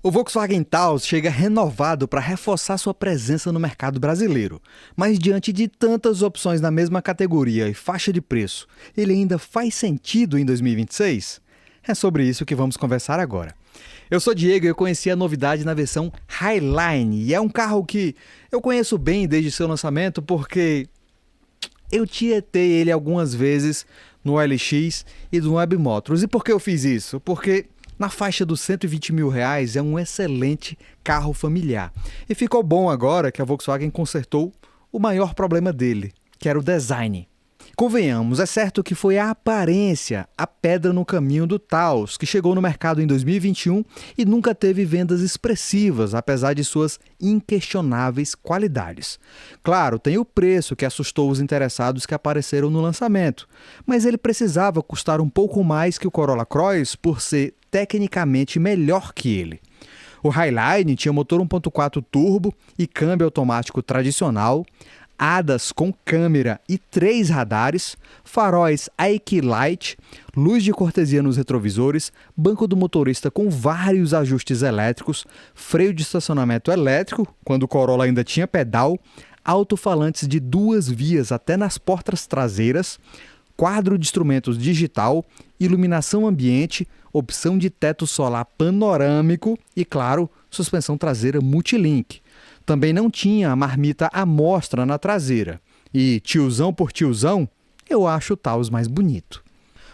O Volkswagen Taos chega renovado para reforçar sua presença no mercado brasileiro. Mas diante de tantas opções na mesma categoria e faixa de preço, ele ainda faz sentido em 2026? É sobre isso que vamos conversar agora. Eu sou Diego e eu conheci a novidade na versão Highline, e é um carro que eu conheço bem desde seu lançamento porque eu tietei ele algumas vezes no OLX e no Webmotors. E por que eu fiz isso? Porque na faixa dos R$120 mil é um excelente carro familiar. E ficou bom agora que a Volkswagen consertou o maior problema dele, que era o design. Convenhamos, é certo que foi a aparência a pedra no caminho do Taos, que chegou no mercado em 2021 e nunca teve vendas expressivas, apesar de suas inquestionáveis qualidades. Claro, tem o preço que assustou os interessados que apareceram no lançamento, mas ele precisava custar um pouco mais que o Corolla Cross por ser tecnicamente melhor que ele. O Highline tinha motor 1.4 turbo e câmbio automático tradicional, ADAS com câmera e 3 radares, faróis IQ Light, luz de cortesia nos retrovisores, banco do motorista com vários ajustes elétricos, freio de estacionamento elétrico, quando o Corolla ainda tinha pedal, alto-falantes de 2 vias até nas portas traseiras, quadro de instrumentos digital, iluminação ambiente, opção de teto solar panorâmico e, claro, suspensão traseira multilink. Também não tinha a marmita à mostra na traseira. E, tiozão por tiozão, eu acho o Taos mais bonito.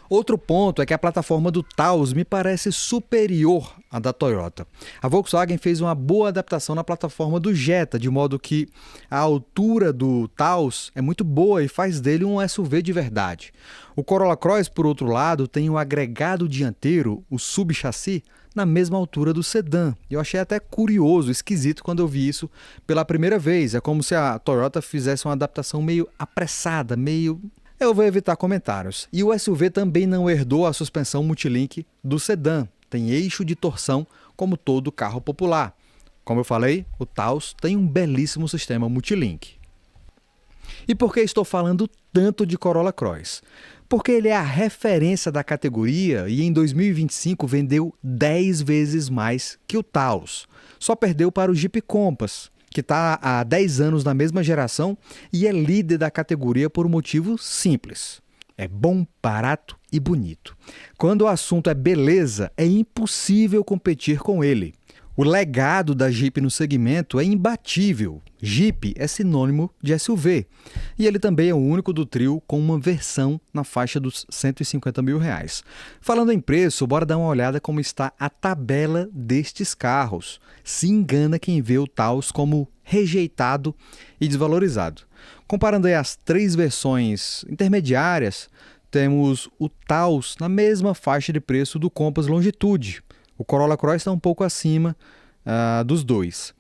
Outro ponto é que a plataforma do Taos me parece superior à da Toyota. A Volkswagen fez uma boa adaptação na plataforma do Jetta, de modo que a altura do Taos é muito boa e faz dele um SUV de verdade. O Corolla Cross, por outro lado, tem o agregado dianteiro, o subchassi, na mesma altura do sedã. Eu achei até curioso, esquisito quando eu vi isso pela primeira vez. É como se a Toyota fizesse uma adaptação meio apressada, meio... Eu vou evitar comentários. E o SUV também não herdou a suspensão multilink do sedã. Tem eixo de torção como todo carro popular. Como eu falei, o Taos tem um belíssimo sistema multilink. E por que estou falando tanto de Corolla Cross? Porque ele é a referência da categoria e em 2025 vendeu 10 vezes mais que o Taos. Só perdeu para o Jeep Compass, que está há 10 anos na mesma geração e é líder da categoria por um motivo simples. É bom, barato e bonito. Quando o assunto é beleza, é impossível competir com ele. O legado da Jeep no segmento é imbatível. Jeep é sinônimo de SUV. E ele também é o único do trio com uma versão na faixa dos R$150 mil. Falando em preço, bora dar uma olhada como está a tabela destes carros. Se engana quem vê o Taos como rejeitado e desvalorizado. Comparando aí as 3 versões intermediárias, temos o Taos na mesma faixa de preço do Compass Longitude. O Corolla Cross está um pouco acima dos dois.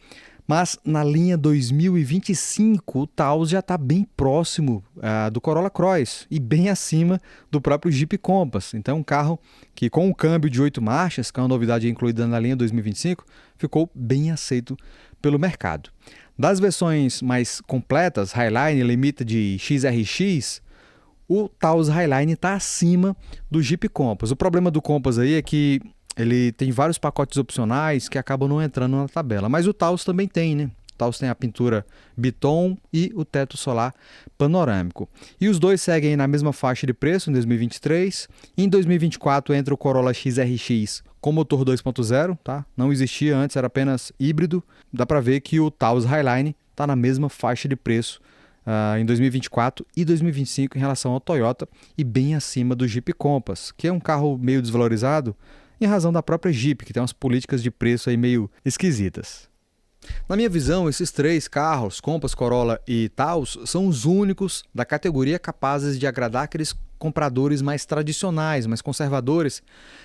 Mas na linha 2025, o Taos já está bem próximo do Corolla Cross e bem acima do próprio Jeep Compass. Então, um carro que com um câmbio de 8 marchas, que é uma novidade incluída na linha 2025, ficou bem aceito pelo mercado. Das versões mais completas, Highline, Limited e XRX, o Taos Highline está acima do Jeep Compass. O problema do Compass aí é que ele tem vários pacotes opcionais que acabam não entrando na tabela. Mas o Taos também tem, né? O Taos tem a pintura Biton e o teto solar panorâmico. E os dois seguem na mesma faixa de preço em 2023. Em 2024 entra o Corolla XRX com motor 2.0, tá? Não existia antes, era apenas híbrido. Dá para ver que o Taos Highline está na mesma faixa de preço em 2024 e 2025 em relação ao Toyota e bem acima do Jeep Compass, que é um carro meio desvalorizado em razão da própria Jeep, que tem umas políticas de preço aí meio esquisitas. Na minha visão, esses 3 carros, Compass, Corolla e Taos, são os únicos da categoria capazes de agradar aqueles compradores mais tradicionais, mais conservadores,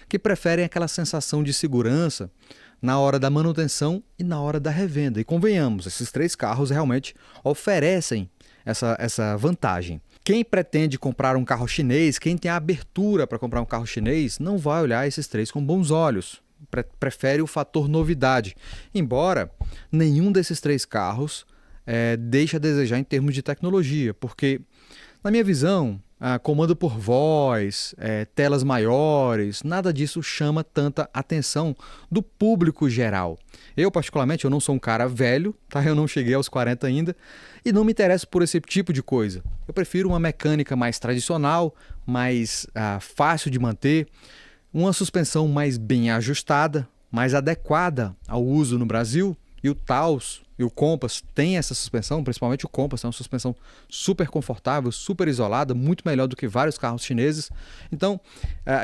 que preferem aquela sensação de segurança na hora da manutenção e na hora da revenda. E convenhamos, esses 3 carros realmente oferecem essa vantagem. Quem pretende comprar um carro chinês, quem tem a abertura para comprar um carro chinês, não vai olhar esses 3 com bons olhos. Prefere o fator novidade. Embora nenhum desses 3 carros deixe a desejar em termos de tecnologia, porque Na minha visão, comando por voz, telas maiores, nada disso chama tanta atenção do público geral. Eu, particularmente, eu não sou um cara velho, tá? Eu não cheguei aos 40 ainda e não me interesso por esse tipo de coisa. Eu prefiro uma mecânica mais tradicional, mais fácil de manter, uma suspensão mais bem ajustada, mais adequada ao uso no Brasil. E o Taos e o Compass têm essa suspensão, principalmente o Compass, é uma suspensão super confortável, super isolada, muito melhor do que vários carros chineses. Então,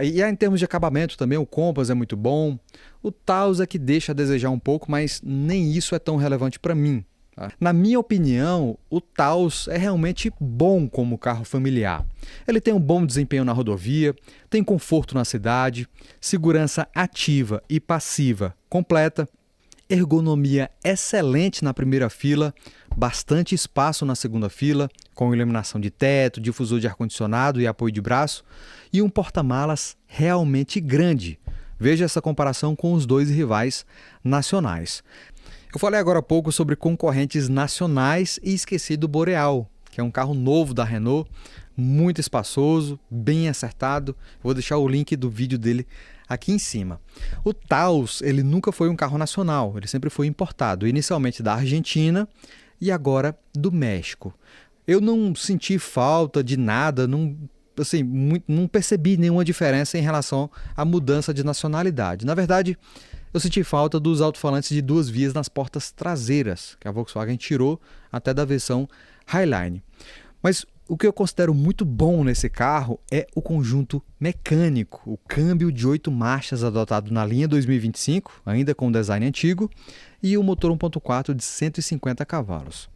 em termos de acabamento também, o Compass é muito bom. O Taos é que deixa a desejar um pouco, mas nem isso é tão relevante para mim. Tá? Na minha opinião, o Taos é realmente bom como carro familiar. Ele tem um bom desempenho na rodovia, tem conforto na cidade, segurança ativa e passiva completa, ergonomia excelente na primeira fila, bastante espaço na segunda fila, com iluminação de teto, difusor de ar-condicionado e apoio de braço, e um porta-malas realmente grande. Veja essa comparação com os dois rivais nacionais. Eu falei agora há pouco sobre concorrentes nacionais e esqueci do Boreal, que é um carro novo da Renault, muito espaçoso, bem acertado. Vou deixar o link do vídeo dele aqui em cima. O Taos, ele nunca foi um carro nacional, ele sempre foi importado, inicialmente da Argentina e agora do México. Eu não senti falta de nada, não percebi nenhuma diferença em relação à mudança de nacionalidade. Na verdade, eu senti falta dos alto-falantes de 2 vias nas portas traseiras, que a Volkswagen tirou até da versão Highline. Mas o que eu considero muito bom nesse carro é o conjunto mecânico, o câmbio de 8 marchas adotado na linha 2025, ainda com o design antigo, e o motor 1.4 de 150 cavalos.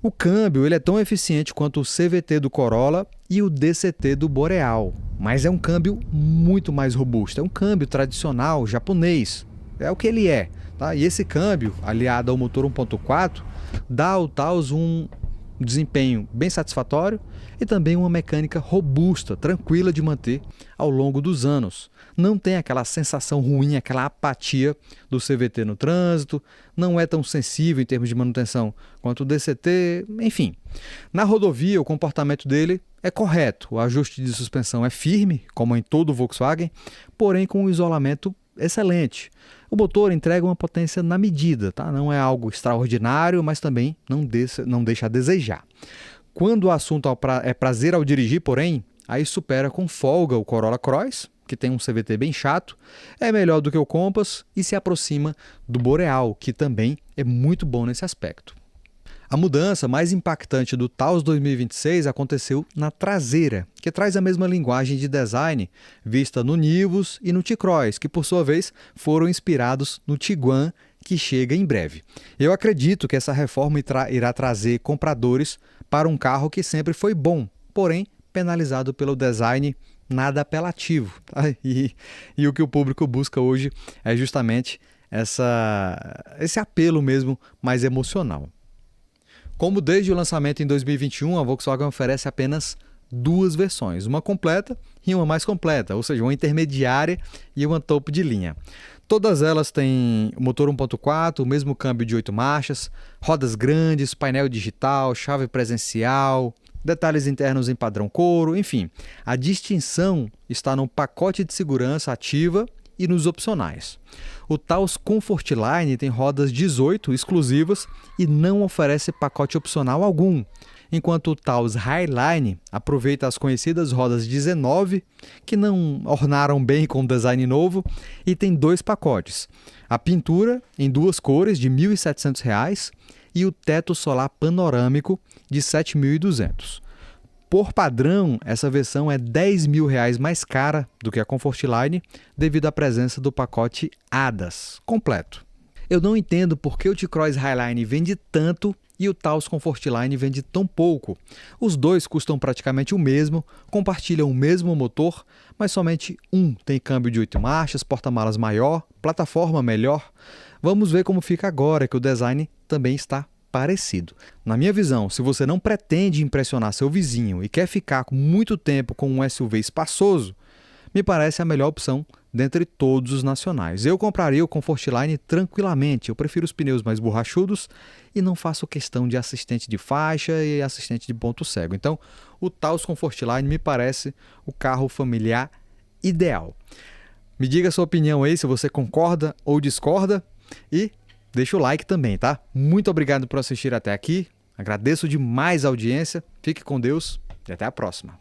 O câmbio ele é tão eficiente quanto o CVT do Corolla e o DCT do Boreal, mas é um câmbio muito mais robusto, é um câmbio tradicional japonês, é o que ele é. Tá? E esse câmbio, aliado ao motor 1.4, dá ao Taos um desempenho bem satisfatório e também uma mecânica robusta, tranquila de manter ao longo dos anos. Não tem aquela sensação ruim, aquela apatia do CVT no trânsito, não é tão sensível em termos de manutenção quanto o DCT, enfim. Na rodovia, o comportamento dele é correto, o ajuste de suspensão é firme, como em todo o Volkswagen, porém com um isolamento excelente. O motor entrega uma potência na medida, tá? Não é algo extraordinário, mas também não deixa a desejar. Quando o assunto é prazer ao dirigir, porém, aí supera com folga o Corolla Cross, que tem um CVT bem chato, é melhor do que o Compass e se aproxima do Boreal, que também é muito bom nesse aspecto. A mudança mais impactante do Taos 2026 aconteceu na traseira, que traz a mesma linguagem de design vista no Nivus e no T-Cross, que por sua vez foram inspirados no Tiguan, que chega em breve. Eu acredito que essa reforma irá trazer compradores para um carro que sempre foi bom, porém penalizado pelo design nada apelativo. Tá? E o que o público busca hoje é justamente esse apelo mesmo mais emocional. Como desde o lançamento em 2021, a Volkswagen oferece apenas 2 versões, uma completa e uma mais completa, ou seja, uma intermediária e uma topo de linha. Todas elas têm motor 1.4, o mesmo câmbio de 8 marchas, rodas grandes, painel digital, chave presencial, detalhes internos em padrão couro, enfim. A distinção está no pacote de segurança ativa e nos opcionais. O Taos Comfortline tem rodas 18 exclusivas e não oferece pacote opcional algum, enquanto o Taos Highline aproveita as conhecidas rodas 19, que não ornaram bem com o design novo, e tem 2 pacotes. A pintura em 2 cores de R$ 1.700 e o teto solar panorâmico de R$ 7.200. Por padrão, essa versão é R$ 10.000 mais cara do que a Comfortline devido à presença do pacote ADAS completo. Eu não entendo por que o T-Cross Highline vende tanto e o Taos Comfortline vende tão pouco. Os dois custam praticamente o mesmo, compartilham o mesmo motor, mas somente um tem câmbio de 8 marchas, porta-malas maior, plataforma melhor. Vamos ver como fica agora que o design também está parecido. Na minha visão, se você não pretende impressionar seu vizinho e quer ficar com muito tempo com um SUV espaçoso, me parece a melhor opção dentre todos os nacionais. Eu compraria o Comfortline tranquilamente, eu prefiro os pneus mais borrachudos e não faço questão de assistente de faixa e assistente de ponto cego. Então, o Taos Comfortline me parece o carro familiar ideal. Me diga a sua opinião aí, se você concorda ou discorda e deixa o like também, tá? Muito obrigado por assistir até aqui, agradeço demais a audiência, fique com Deus e até a próxima.